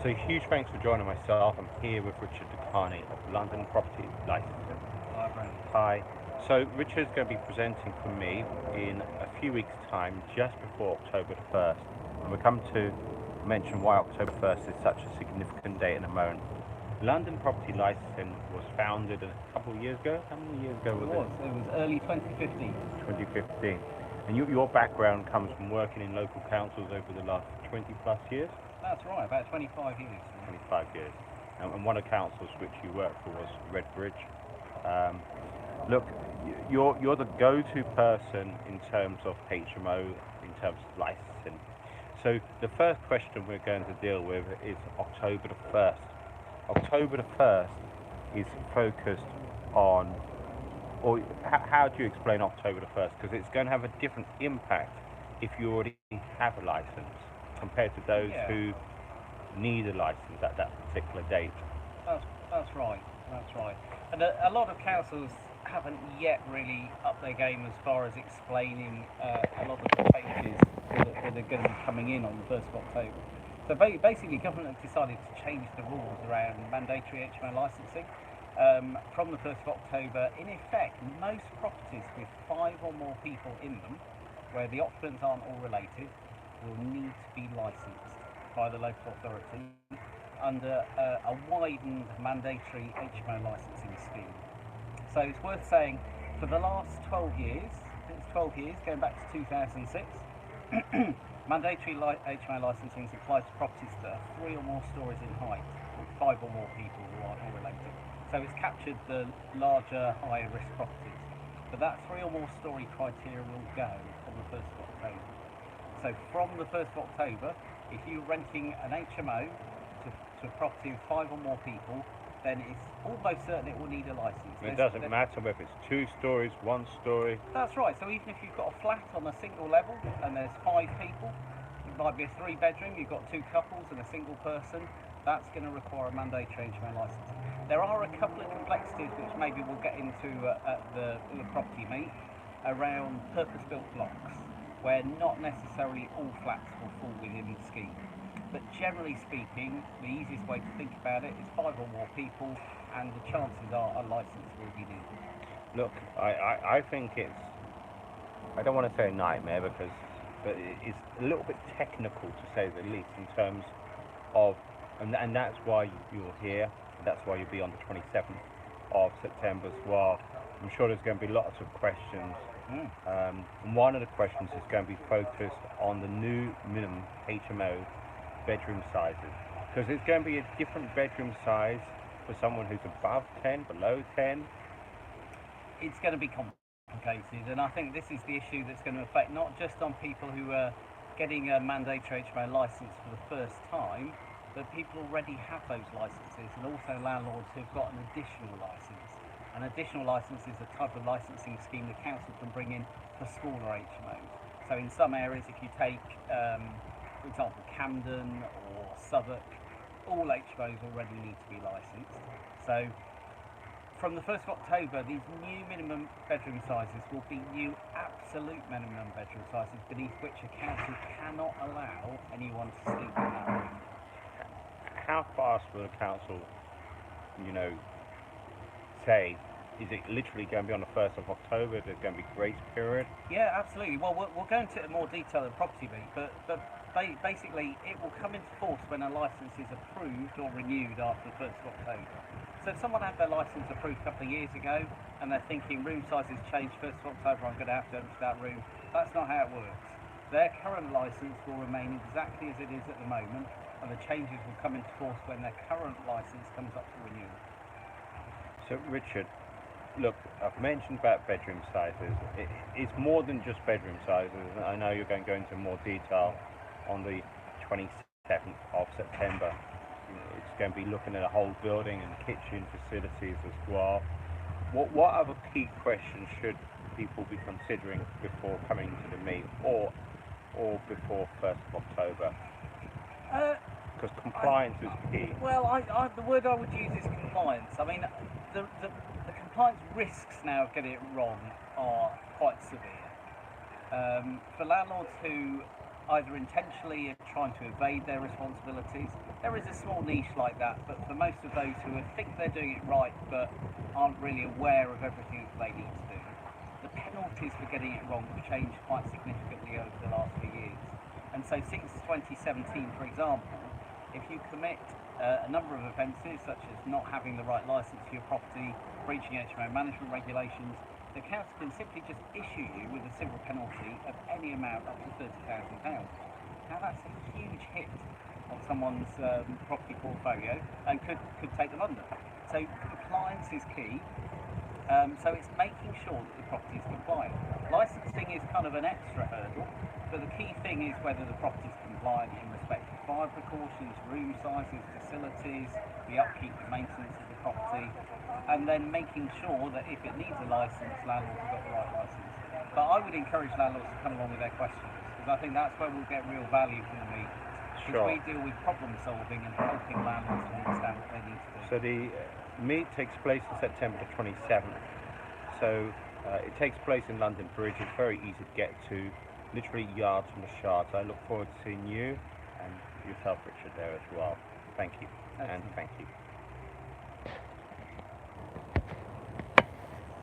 So huge thanks for joining myself. I'm here with Richard Decani of London Property Licensing. Hi, Brandon. Hi. So Richard's going to be presenting for me in a few weeks' time, just before October the 1st. And we'll come to mention why October 1st is such a significant date in a moment. London Property Licensing was founded a couple of years ago. How many years ago It was it? was. It was early 2015. 2015. And your background comes from working in local councils over the last 20 plus years? That's right, about 25 years. 25 years. And one of the councils which you worked for was Redbridge. Um, look, you're the go-to person in terms of HMO, in terms of licensing. So the first question we're going to deal with is October the 1st. October the 1st is focused on, or how do you explain October the 1st? Because it's going to have a different impact if you already have a license compared to those Yeah, who need a license at that particular date. that's right. That's right. And a lot of councils haven't yet really upped their game as far as explaining a lot of the changes that are going to be coming in on the 1st of October. So basically, government have decided to change the rules around mandatory HMO licensing. From the 1st of October, in effect, most properties with 5 or more people in them, where the occupants aren't all related, will need to be licensed by the local authority under a widened mandatory HMO licensing scheme. So it's worth saying for the last 12 years, since 12 years, going back to 2006, mandatory HMO licensing applies to properties that are 3 or more stories in height, with 5 or more people who aren't all related. So it's captured the larger, higher risk properties. But that 3 or more story criteria will go from the 1st of October. So from the 1st of October, if you're renting an HMO to a property with 5 or more people, then it's almost certain it will need a license. And it doesn't matter whether it's 2 stories, 1 story. That's right. So even if you've got a flat on a single level and there's 5 people, it might be a 3 bedroom, you've got 2 couples and a single person, that's going to require a mandatory HMO license. There are a couple of complexities which maybe we'll get into at the property meet around purpose-built blocks, where not necessarily all flats will fall within the scheme. But generally speaking, the easiest way to think about it is 5 or more people, and the chances are a license will be needed. Look, I think it's, I don't want to say a nightmare because, but it's a little bit technical to say the least in terms of, and that's why you're here, and that's why you'll be on the 27th of September as well. I'm sure there's going to be lots of questions. Mm. And one of the questions is going to be focused on the new minimum HMO bedroom sizes, because it's going to be a different bedroom size for someone who's above 10, below 10. It's going to be complicated, and I think this is the issue that's going to affect not just on people who are getting a mandatory HMO license for the first time, but people already have those licenses, and also landlords who've got an additional license. An additional license is a type of licensing scheme the council can bring in for smaller HMOs. So in some areas, if you take, for example, Camden or Southwark, all HMOs already need to be licensed. So from the 1st of October, these new minimum bedroom sizes will be new absolute minimum bedroom sizes beneath which a council cannot allow anyone to sleep in that room. How fast will the council, you know, say, is it literally going to be on the 1st of October? There's going to be grace period? Yeah, absolutely. Well, we'll go into it in more detail in property beat, but basically it will come into force when a license is approved or renewed after the 1st of October. So if someone had their license approved a couple of years ago and they're thinking room size has changed 1st of October, I'm going to have to empty that room, that's not how it works. Their current license will remain exactly as it is at the moment, and the changes will come into force when their current license comes up for renewal. So, Richard, look, I've mentioned about bedroom sizes. It's more than just bedroom sizes. I know you're going to go into more detail on the 27th of September. It's going to be looking at a whole building and kitchen facilities as well. What other key questions should people be considering before coming to the meet, or before 1st of October? Uh, Because I, compliance is key. well, the word I would use is compliance. I mean, the compliance risks now of getting it wrong are quite severe. For landlords who either intentionally are trying to evade their responsibilities. There is a small niche like that, but for most of those who think they're doing it right but aren't really aware of everything that they need to do, the penalties for getting it wrong have changed quite significantly over the last few years. And so since 2017, for example, if you commit a number of offences, such as not having the right licence for your property, breaching HMO management regulations, the council can simply just issue you with a civil penalty of any amount up to £30,000. Now that's a huge hit on someone's property portfolio and could take them under. So compliance is key. So it's making sure that the property is compliant. Licensing is kind of an extra hurdle, but the key thing is whether the property is compliant in respect of fire precautions, room sizes, facilities, the upkeep and maintenance of the property, and then making sure that if it needs a licence, landlords have got the right licence. But I would encourage landlords to come along with their questions, because I think that's where we'll get real value from the meet. Because we deal with problem solving and helping landlords to understand what they need to do. So the meet takes place on September the 27th. So it takes place in London Bridge. It's very easy to get to, literally yards from the Shard. So I look forward to seeing you and yourself, Richard, there as well. Thank you. Excellent. And thank you.